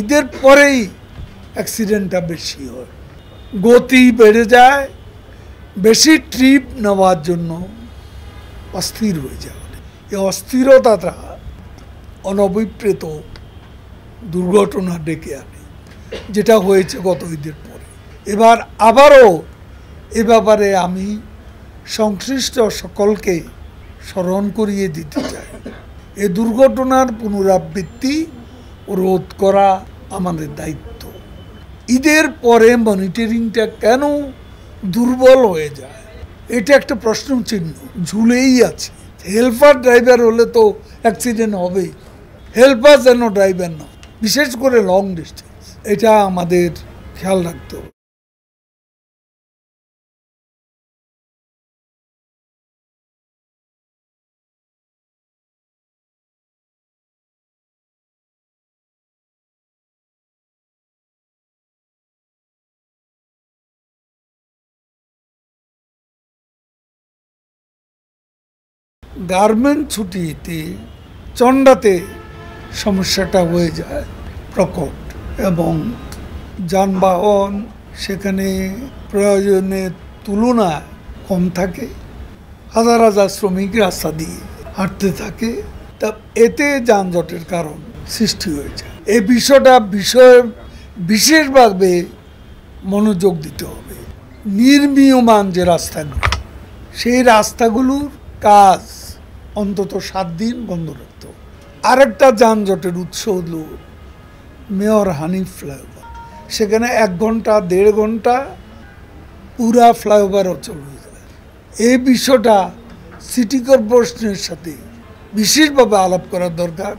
ঈদের পরেই অ্যাক্সিডেন্টটা বেশি হয়, গতি বেড়ে যায়, বেশি ট্রিপ নেওয়ার জন্য অস্থির হয়ে যায়। এই অস্থিরতাটা অনভিপ্রেত দুর্ঘটনা ডেকে আনে, যেটা হয়েছে গত ঈদের পরে। এবার আবারও এ ব্যাপারে আমি সংশ্লিষ্ট সকলকে স্মরণ করিয়ে দিতে চাই, এ দুর্ঘটনার পুনরাবৃত্তি রোধ করা আমাদের দায়িত্ব। ঈদের পরে মনিটরিংটা কেন দুর্বল হয়ে যায়, এটা একটা প্রশ্ন চিহ্ন ঝুলেই আছে। হেল্পার ড্রাইভার হলে তো অ্যাক্সিডেন্ট হবেই, হেল্পার যেন ড্রাইভার না, বিশেষ করে লং ডিস্টেন্স, এটা আমাদের খেয়াল রাখতে হবে। গার্মেন্ট ছুটিতে চন্ডাতে সমস্যাটা হয়ে যায় প্রকট, এবং যানবাহন সেখানে প্রয়োজনের তুলনায় কম থাকে, হাজার হাজার শ্রমিক রাস্তা দিয়ে হাঁটতে থাকে, তা এতে যানজটের কারণ সৃষ্টি হয়ে যায়। এই বিষয়টা বিশেষভাবে মনোযোগ দিতে হবে। নির্মীয়মান যে রাস্তাগুলো, সেই রাস্তাগুলোর কাজ অন্তত 7 দিন বন্ধ রাখতে হবে। আরেকটা যানজটের উৎস হল মেয়র হানিফ ফ্লাইওভার, সেখানে 1 ঘন্টা 1.5 ঘন্টা পুরা ফ্লাইওভার অচল হয়ে যায়। এই বিষয়টা সিটি কর্পোরেশনের সাথে বিশেষভাবে আলাপ করা দরকার।